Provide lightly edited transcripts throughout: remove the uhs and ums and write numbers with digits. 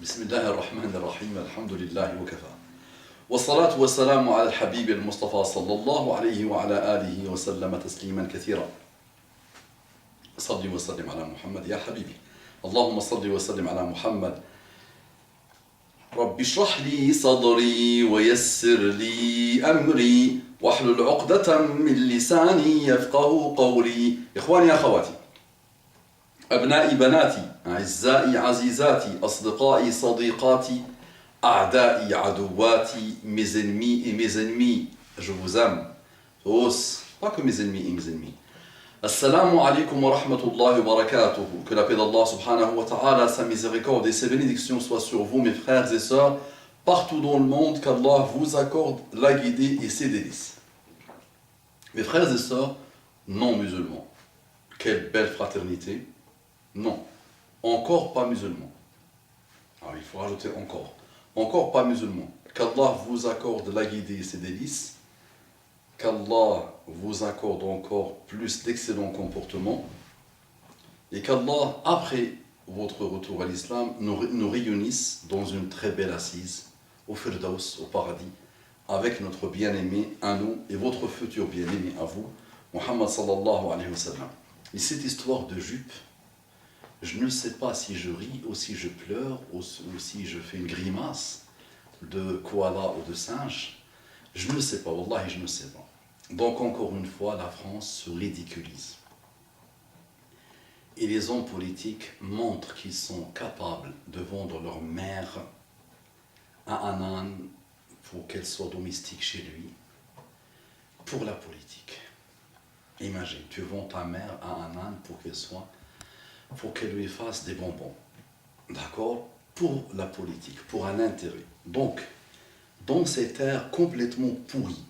بسم الله الرحمن الرحيم الحمد لله وكفى والصلاة والسلام على الحبيب المصطفى صلى الله عليه وعلى آله وسلم تسليما كثيرا صلي وسلم على محمد يا حبيبي اللهم صل وسلم على محمد رب اشرح لي صدري ويسر لي أمري واحلل عقدة من لساني يفقه قولي إخواني أخواتي أبنائي بناتي أعزائي عزيزاتي أصدقائي صديقاتي أعدائي عدواتي mes ennemis et mes ennemis je vous aime tous pas que mes ennemis et mes ennemis Assalamu alaikum wa rahmatullahi wa barakatuh. Que la paix d'Allah subhanahu wa ta'ala, sa miséricorde et ses bénédictions soient sur vous, mes frères et sœurs, partout dans le monde, qu'Allah vous accorde la guidée et ses délices. Mes frères et sœurs non musulmans, quelle belle fraternité. Non, encore pas musulmans. Alors il faut rajouter encore pas musulmans. Qu'Allah vous accorde la guidée et ses délices. Qu'Allah vous accorde encore plus d'excellents comportements et qu'Allah, après votre retour à l'islam, nous réunisse dans une très belle assise au Firdaus, au paradis, avec notre bien-aimé à nous et votre futur bien-aimé à vous, Muhammad sallallahu alayhi wa sallam. Et cette histoire de jupe, je ne sais pas si je ris ou si je pleure ou si je fais une grimace de koala ou de singe. Je ne sais pas, wallahi, je ne sais pas. Donc encore une fois, la France se ridiculise. Et les hommes politiques montrent qu'ils sont capables de vendre leur mère à un âne pour qu'elle soit domestique chez lui, pour la politique. Imagine, tu vends ta mère à un âne pour qu'elle lui fasse des bonbons. D'accord? Pour la politique, pour un intérêt. Donc, dans cette ère complètement pourrie,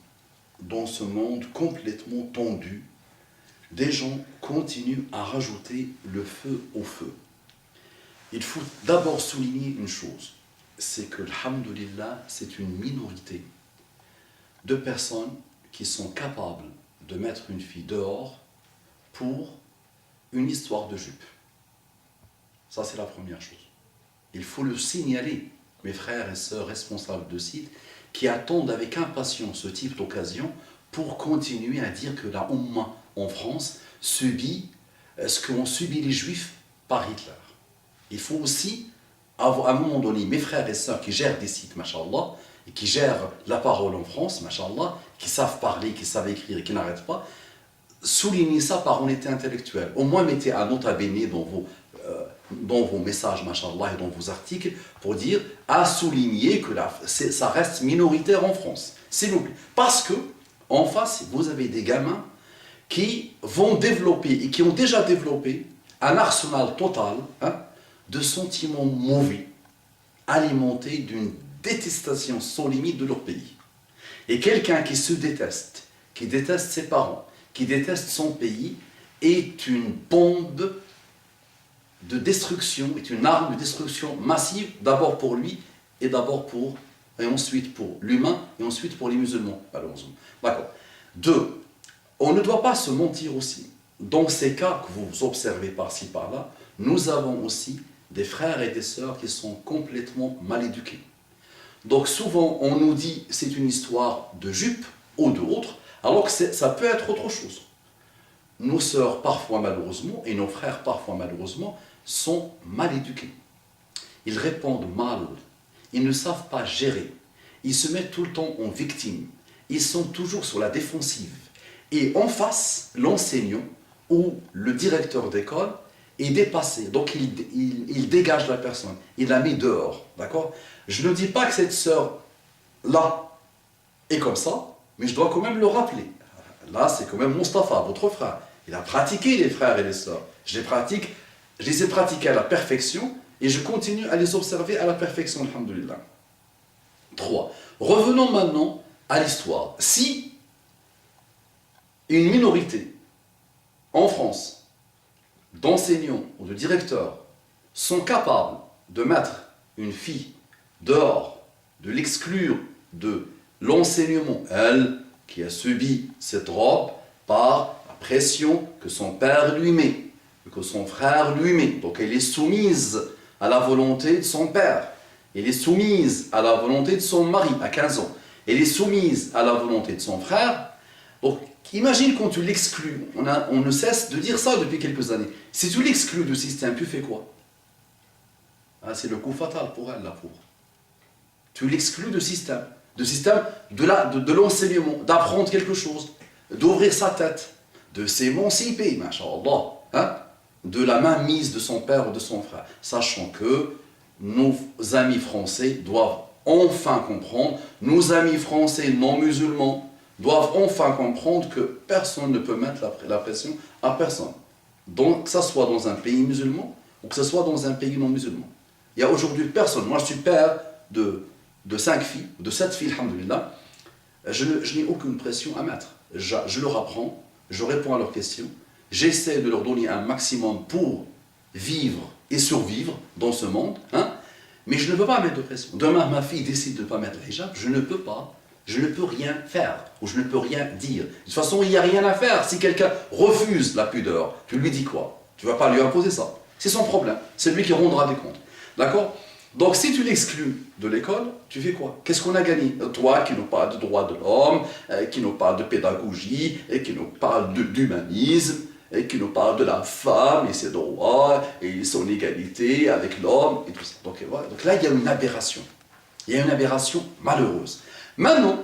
dans ce monde complètement tendu, des gens continuent à rajouter le feu au feu. Il faut d'abord souligner une chose, c'est que, alhamdoulilah, c'est une minorité de personnes qui sont capables de mettre une fille dehors pour une histoire de jupe. Ça, c'est la première chose. Il faut le signaler, mes frères et sœurs responsables de sites, qui attendent avec impatience ce type d'occasion pour continuer à dire que la Oumma en France subit ce qu'ont subi les Juifs par Hitler. Il faut aussi, à un moment donné, mes frères et sœurs qui gèrent des sites, machallah, et qui gèrent la parole en France, machallah, qui savent parler, qui savent écrire et qui n'arrêtent pas, souligner ça par honnêteté intellectuelle. Au moins mettez un nota bene dans vos messages, machallah, et dans vos articles, pour dire, à souligner que ça reste minoritaire en France. S'il vous plaît. Parce que, en face, vous avez des gamins qui vont développer, et qui ont déjà développé, un arsenal total de sentiments mauvais, alimentés d'une détestation sans limite de leur pays. Et quelqu'un qui se déteste, qui déteste ses parents, qui déteste son pays, est une bombe de destruction, est une arme de destruction massive, d'abord pour lui, et ensuite pour l'humain, et ensuite pour les musulmans, malheureusement. D'accord. 2. On ne doit pas se mentir aussi. Dans ces cas que vous observez par-ci, par-là, nous avons aussi des frères et des sœurs qui sont complètement mal éduqués. Donc souvent, on nous dit c'est une histoire de jupe ou d'autres, alors que ça peut être autre chose. Nos sœurs, parfois malheureusement, et nos frères, parfois malheureusement, sont mal éduqués. Ils répondent mal, ils ne savent pas gérer, ils se mettent tout le temps en victime, ils sont toujours sur la défensive. Et en face, l'enseignant ou le directeur d'école est dépassé, donc il dégage la personne, il la met dehors, d'accord? Je ne dis pas que cette sœur-là est comme ça, mais je dois quand même le rappeler. Là, c'est quand même Mustapha, votre frère. Il a pratiqué les frères et les sœurs. Je les ai pratiqués à la perfection et je continue à les observer à la perfection, alhamdoulilah. 3. Revenons maintenant à l'histoire. Si une minorité en France d'enseignants ou de directeurs sont capables de mettre une fille dehors, de l'exclure de l'enseignement, elle qui a subi cette robe par la pression que son père lui met, que son frère lui met. Donc elle est soumise à la volonté de son père. elle est soumise à la volonté de son mari à 15 ans, elle est soumise à la volonté de son frère. Donc, imagine quand tu l'exclus, on ne cesse de dire ça depuis quelques années. Si tu l'exclus du système, tu fais quoi? Ah, c'est le coup fatal pour elle, la pauvre. Tu l'exclus du système de l'enseignement, d'apprendre quelque chose, d'ouvrir sa tête, de s'émanciper, masha'Allah, hein, de la main mise de son père ou de son frère, sachant que nos amis français doivent enfin comprendre, nos amis français non musulmans doivent enfin comprendre que personne ne peut mettre la pression à personne. Donc, que ce soit dans un pays musulman ou que ce soit dans un pays non musulman. Il n'y a aujourd'hui personne. Moi, je suis père de 5 filles, de 7 filles, alhamdoulilah. Je n'ai aucune pression à mettre. Je leur apprends, je réponds à leurs questions, j'essaie de leur donner un maximum pour vivre et survivre dans ce monde, hein, mais je ne peux pas mettre de pression. Demain, ma fille décide de ne pas mettre le hijab, je ne peux pas, je ne peux rien faire, ou je ne peux rien dire. De toute façon, il n'y a rien à faire. Si quelqu'un refuse la pudeur, tu lui dis quoi? Tu ne vas pas lui imposer ça. C'est son problème, c'est lui qui rendra des comptes. D'accord? Donc, si tu l'exclus de l'école, tu fais quoi? Qu'est-ce qu'on a gagné? Toi qui nous parles de droits de l'homme, qui nous parle de pédagogie, et qui nous parle d'humanisme, et qui nous parle de la femme et ses droits, et son égalité avec l'homme, et tout ça. Donc, voilà. Donc là, il y a une aberration. Il y a une aberration malheureuse. Maintenant,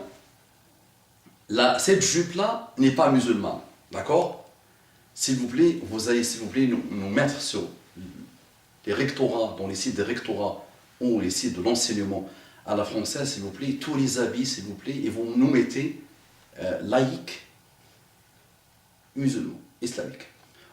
cette jupe-là n'est pas musulmane. D'accord? S'il vous plaît, vous allez, s'il vous plaît, nous mettre sur les rectorats, dans les sites des rectorats, ou les sites de l'enseignement à la française, s'il vous plaît, tous les habits, s'il vous plaît, et vous nous mettez laïque, musulman, islamique.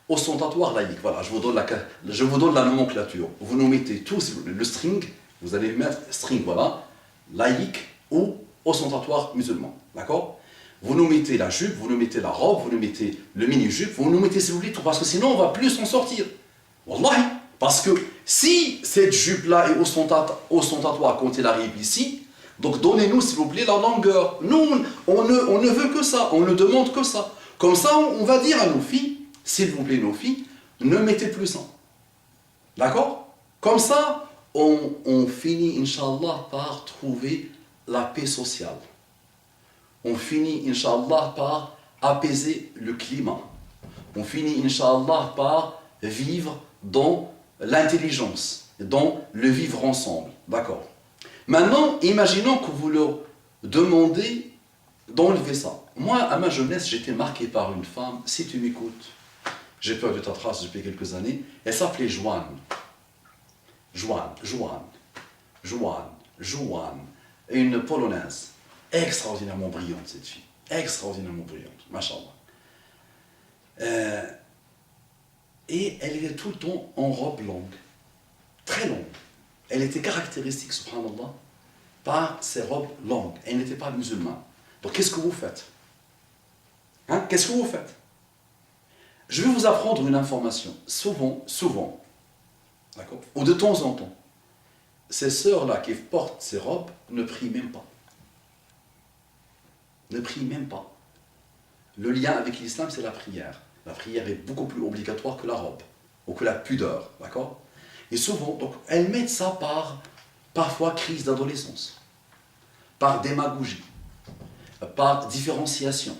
Ostentatoire laïque, voilà, je vous donne la nomenclature. Vous nous mettez tous le string, vous allez mettre string, voilà, laïque ou ostentatoire musulman, d'accord? Vous nous mettez la jupe, vous nous mettez la robe, vous nous mettez le mini-jupe, vous nous mettez, s'il vous plaît, tout, parce que sinon on ne va plus s'en sortir. Wallahi. Parce que si cette jupe-là est ostentatoire quand elle arrive ici, donc donnez-nous s'il vous plaît la longueur. Nous, on ne veut que ça, on ne demande que ça. Comme ça, on va dire à nos filles, s'il vous plaît nos filles, ne mettez plus ça. D'accord? Comme ça, on finit, Inch'Allah, par trouver la paix sociale. On finit, Inch'Allah, par apaiser le climat. On finit, Inch'Allah, par vivre dans l'intelligence, dans le vivre ensemble. D'accord? Maintenant, imaginons que vous leur demandez d'enlever ça. Moi, à ma jeunesse, j'étais marqué par une femme, si tu m'écoutes, j'ai peur de ta trace depuis quelques années, elle s'appelait Joanne. Joanne, une Polonaise, extraordinairement brillante cette fille, extraordinairement brillante, machallah. Et elle était tout le temps en robe longue, très longue. Elle était caractéristique, subhanallah, par ses robes longues. Elle n'était pas musulmane. Donc qu'est-ce que vous faites? Hein? Qu'est-ce que vous faites? Je vais vous apprendre une information. Souvent, d'accord, ou de temps en temps, ces sœurs-là qui portent ces robes ne prient même pas. Ne prient même pas. Le lien avec l'islam, c'est la prière. La prière est beaucoup plus obligatoire que la robe, ou que la pudeur, d'accord? Et souvent, donc, elles mettent ça par, parfois, crise d'adolescence, par démagogie, par différenciation,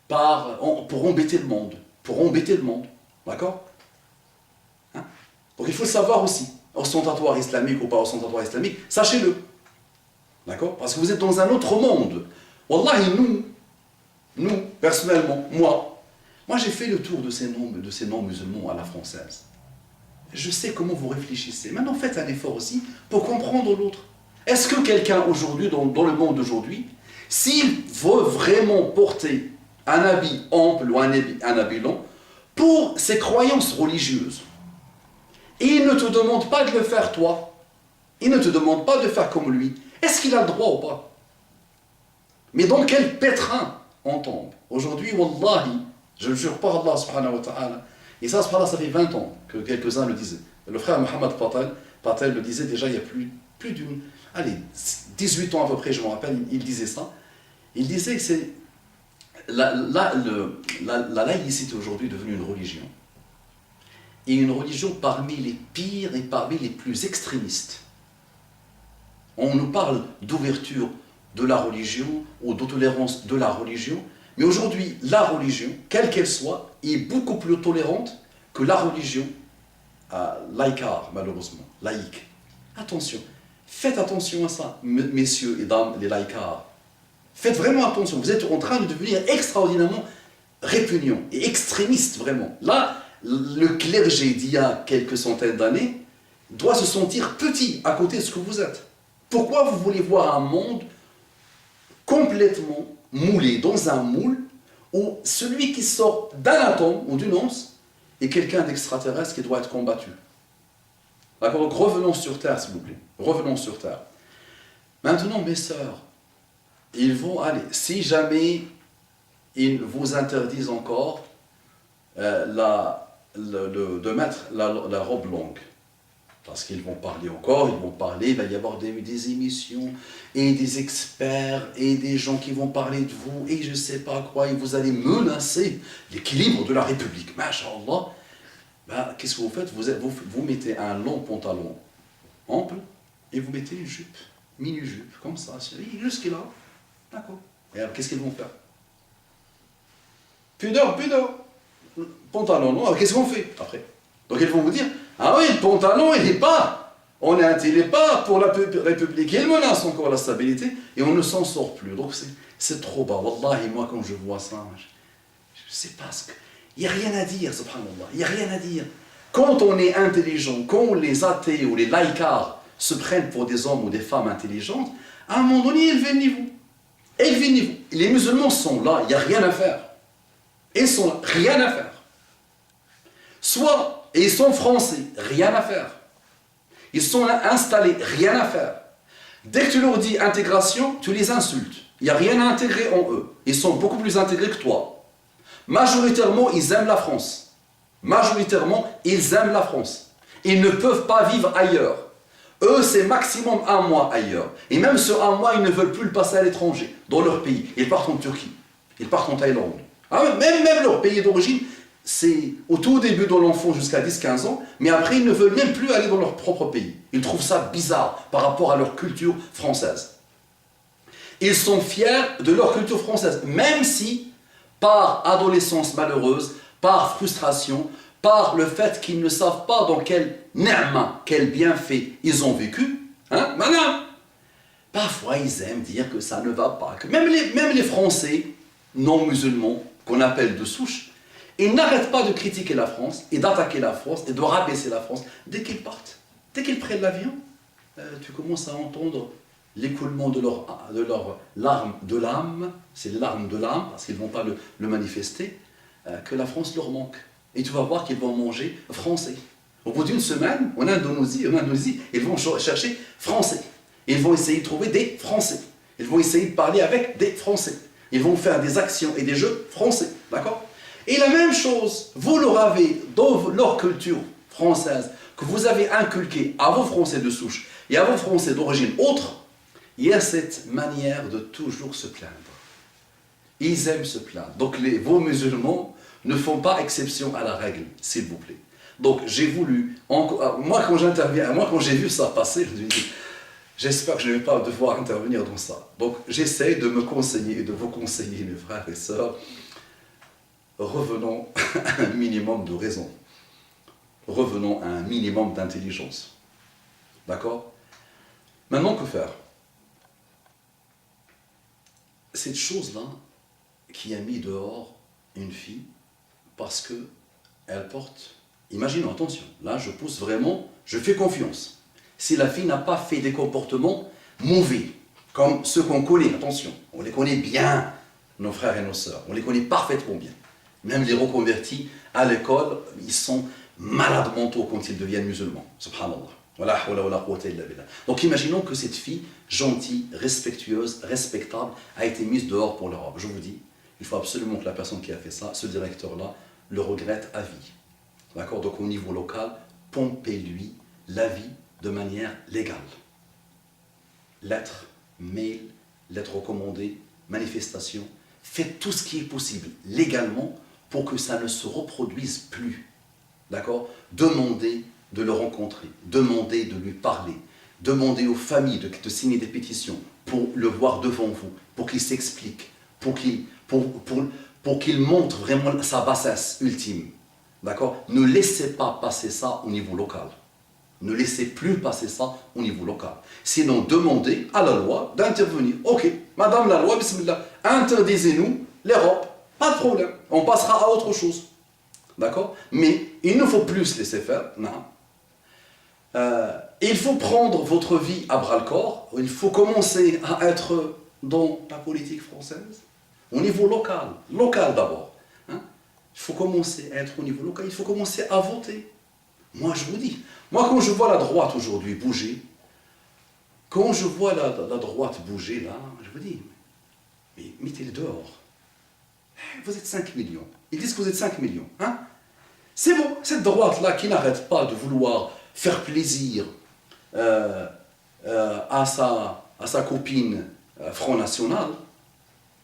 pour embêter le monde, d'accord? Hein? Donc il faut le savoir aussi, ostentatoire islamique ou pas ostentatoire islamique, sachez-le, d'accord? Parce que vous êtes dans un autre monde. Wallahi, nous, personnellement, moi j'ai fait le tour de ces noms musulmans à la française. Je sais comment vous réfléchissez. Maintenant, faites un effort aussi pour comprendre l'autre. Est-ce que quelqu'un aujourd'hui, dans le monde d'aujourd'hui, s'il veut vraiment porter un habit ample ou un habit long, pour ses croyances religieuses, et il ne te demande pas de le faire toi, il ne te demande pas de faire comme lui, est-ce qu'il a le droit ou pas? Mais dans quel pétrin on tombe? Aujourd'hui, wallahi, je le jure par Allah subhanahu wa ta'ala, et ça, subhanallah, ça fait 20 ans que quelques-uns le disaient. Le frère Mohamed Patel le disait déjà il y a plus d'une... Allez, 18 ans à peu près, je me rappelle, il disait ça. Il disait que c'est... La laïcité aujourd'hui est devenue une religion. Et une religion parmi les pires et parmi les plus extrémistes. On nous parle d'ouverture de la religion ou de tolérance de la religion, mais aujourd'hui, la religion, quelle qu'elle soit, est beaucoup plus tolérante que la religion laïcard, malheureusement, laïque. Attention, faites attention à ça, messieurs et dames, les laïcards. Faites vraiment attention, vous êtes en train de devenir extraordinairement répugnant et extrémiste, vraiment. Là, le clergé d'il y a quelques centaines d'années doit se sentir petit à côté de ce que vous êtes. Pourquoi vous voulez voir un monde complètement moulé dans un moule où celui qui sort d'un atome ou d'une once est quelqu'un d'extraterrestre qui doit être combattu? D'accord? Donc revenons sur Terre, s'il vous plaît. Revenons sur Terre. Maintenant, mes sœurs, ils vont aller. Si jamais ils vous interdisent encore de mettre la robe longue, parce qu'ils vont parler encore, ils vont parler, il va y avoir des émissions, et des experts, et des gens qui vont parler de vous, et je ne sais pas quoi, et vous allez menacer l'équilibre de la République. Masha'Allah, ben, qu'est-ce que vous faites? Vous mettez un long pantalon ample, et vous mettez une jupe, mini-jupe, comme ça, jusqu'à là. D'accord. Et alors, qu'est-ce qu'ils vont faire? Pudeur. Pantalon, non, qu'est-ce qu'on fait après? Donc ils vont vous dire, ah oui, le pantalon, il n'est pas, il n'est pas pour la République, il menace encore la stabilité, et on ne s'en sort plus. Donc c'est trop bas. Wallahi, moi quand je vois ça, je ne sais pas ce que... Il n'y a rien à dire, subhanallah, il n'y a rien à dire. Quand on est intelligent, quand les athées ou les laïcards se prennent pour des hommes ou des femmes intelligentes, à un moment donné, élevez le niveau. Élevez le niveau. Les musulmans sont là, il n'y a rien à faire. Ils sont là, rien à faire. Soit, et ils sont français, rien à faire. Ils sont là installés, rien à faire. Dès que tu leur dis intégration, tu les insultes. Il n'y a rien à intégrer en eux. Ils sont beaucoup plus intégrés que toi. Majoritairement, ils aiment la France. Majoritairement, ils aiment la France. Ils ne peuvent pas vivre ailleurs. Eux, c'est maximum un mois ailleurs. Et même ce un mois, ils ne veulent plus le passer à l'étranger, dans leur pays. Ils partent en Turquie. Ils partent en Thaïlande. Ah, même leur pays d'origine, c'est au tout début de l'enfant jusqu'à 10-15 ans, mais après ils ne veulent même plus aller dans leur propre pays. Ils trouvent ça bizarre par rapport à leur culture française. Ils sont fiers de leur culture française, même si, par adolescence malheureuse, par frustration, par le fait qu'ils ne savent pas dans quel ni'ma, quel bienfait ils ont vécu, hein, madame, parfois ils aiment dire que ça ne va pas, que même les Français non musulmans, qu'on appelle de souche, ils n'arrêtent pas de critiquer la France et d'attaquer la France et de rabaisser la France dès qu'ils partent. Dès qu'ils prennent l'avion, tu commences à entendre l'écoulement de leur larmes de l'âme, c'est les larmes de l'âme, parce qu'ils ne vont pas le manifester, que la France leur manque. Et tu vas voir qu'ils vont manger français. Au bout d'une semaine, en Indonésie, ils vont chercher français. Ils vont essayer de trouver des Français. Ils vont essayer de parler avec des Français. Ils vont faire des actions et des jeux français, d'accord? Et la même chose, vous leur avez, dans leur culture française, que vous avez inculqué à vos Français de souche et à vos Français d'origine autre, il y a cette manière de toujours se plaindre. Ils aiment se plaindre. Donc vos musulmans ne font pas exception à la règle, s'il vous plaît. Donc j'ai voulu, moi quand j'interviens, moi quand j'ai vu ça passer, je me dis, j'espère que je ne vais pas devoir intervenir dans ça. Donc j'essaie de me conseiller et de vous conseiller, mes frères et sœurs. Revenons à un minimum de raison. Revenons à un minimum d'intelligence. D'accord? Maintenant, que faire? Cette chose-là qui a mis dehors une fille parce qu'elle porte... Imaginons, attention, là je pousse vraiment, je fais confiance. Si la fille n'a pas fait des comportements mauvais, comme ceux qu'on connaît, attention, on les connaît bien, nos frères et nos sœurs, on les connaît parfaitement bien. Même les reconvertis à l'école, ils sont malades mentaux quand ils deviennent musulmans. Subhanallah. Donc imaginons que cette fille, gentille, respectueuse, respectable, a été mise dehors pour l'Europe. Je vous dis, il faut absolument que la personne qui a fait ça, ce directeur-là, le regrette à vie. D'accord? Donc au niveau local, pompez-lui la vie de manière légale. Lettres, mails, lettres recommandées, manifestations. Faites tout ce qui est possible légalement pour que ça ne se reproduise plus. D'accord? Demandez de le rencontrer, demandez de lui parler, Demandez aux familles de signer des pétitions pour le voir devant vous, pour qu'il s'explique, pour qu'il montre vraiment sa bassesse ultime. D'accord? Ne laissez pas passer ça au niveau local. Ne laissez plus passer ça au niveau local. Sinon, demandez à la loi d'intervenir. Ok, madame la loi, bismillah, interdisez-nous l'Europe. Pas de problème. On passera à autre chose. D'accord? Mais il ne faut plus se laisser faire. Non. Il faut prendre votre vie à bras-le-corps. Il faut commencer à être dans la politique française. Au niveau local. Local d'abord. Hein? Il faut commencer à être au niveau local. Il faut commencer à voter. Moi, je vous dis. Moi, quand je vois la droite aujourd'hui bouger, quand je vois la droite bouger là, je vous dis, mais mettez-les dehors. Vous êtes 5 millions. Ils disent que vous êtes 5 millions. Hein? C'est bon, cette droite-là qui n'arrête pas de vouloir faire plaisir à sa copine Front National,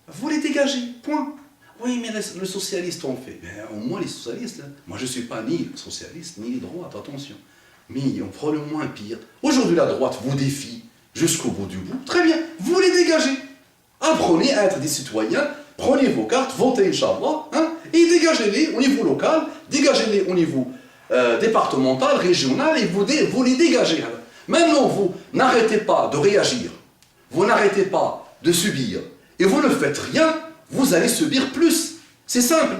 vous les dégagez, point. Oui, mais le socialiste on fait. Ben, au moins les socialistes, là, moi je ne suis pas ni socialiste, ni les droites, attention. Mais on prend le moins pire. Aujourd'hui la droite vous défie jusqu'au bout du bout. Très bien, vous les dégagez. Apprenez à être des citoyens, prenez vos cartes, votez, Inch'Allah, hein, et dégagez-les au niveau local, dégagez-les au niveau départemental, régional, et vous les dégagez. Maintenant, vous n'arrêtez pas de réagir, vous n'arrêtez pas de subir, et vous ne faites rien, vous allez subir plus. C'est simple.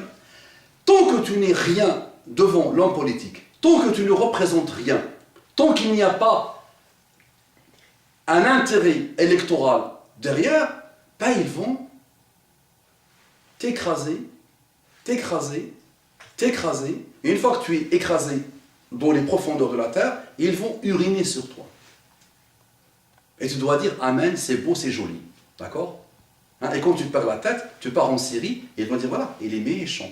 Tant que tu n'es rien devant l'homme politique, tant que tu ne représentes rien, tant qu'il n'y a pas un intérêt électoral derrière, ben ils vont t'écraser, t'écraser, t'écraser. Et une fois que tu es écrasé dans les profondeurs de la terre, ils vont uriner sur toi. Et tu dois dire Amen, c'est beau, c'est joli. D'accord? Hein, et quand tu perds la tête, tu pars en Syrie, et ils vont dire voilà, il est méchant.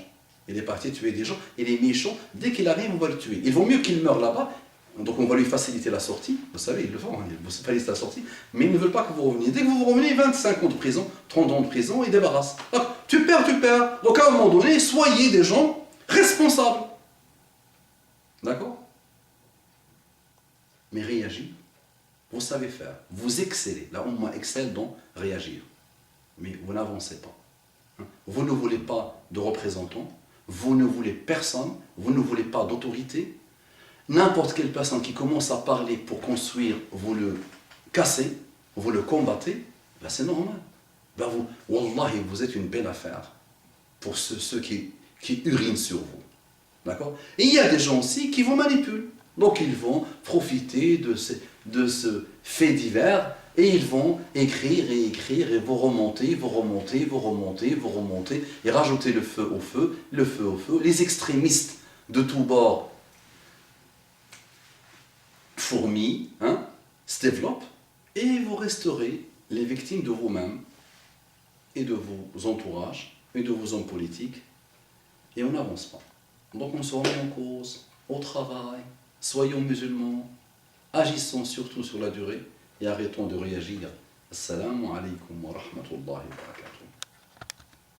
Il est parti tuer des gens, il est méchant, dès qu'il arrive, on va le tuer. Il vaut mieux qu'il meure là-bas, donc on va lui faciliter la sortie. Vous savez, ils le font, ils vous facilitent la sortie, mais ils ne veulent pas que vous reveniez. Dès que vous revenez, 25 ans de prison, 30 ans de prison, ils débarrassent. Donc, tu perds. Donc à un moment donné, soyez des gens responsables. D'accord? Mais réagir, vous savez faire, vous excellez. Là, on excelle dans réagir. Mais vous n'avancez pas. Vous ne voulez pas de représentants, vous ne voulez personne, vous ne voulez pas d'autorité. N'importe quelle personne qui commence à parler pour construire, vous le cassez, vous le combattez, ben c'est normal. Ben wallahi, vous êtes une belle affaire pour ceux qui urinent sur vous. D'accord? Et il y a des gens aussi qui vous manipulent. Donc ils vont profiter de ce fait divers et ils vont écrire et vous remonter, et rajouter le feu au feu. Les extrémistes de tous bords fourmillent, hein, se développent et vous resterez les victimes de vous-même et de vos entourages et de vos hommes politiques et on n'avance pas. Donc on se remet en cause, au travail, soyons musulmans, agissons surtout sur la durée et arrêtons de réagir. Assalamu alaikum wa rahmatullahi wa barakatuh.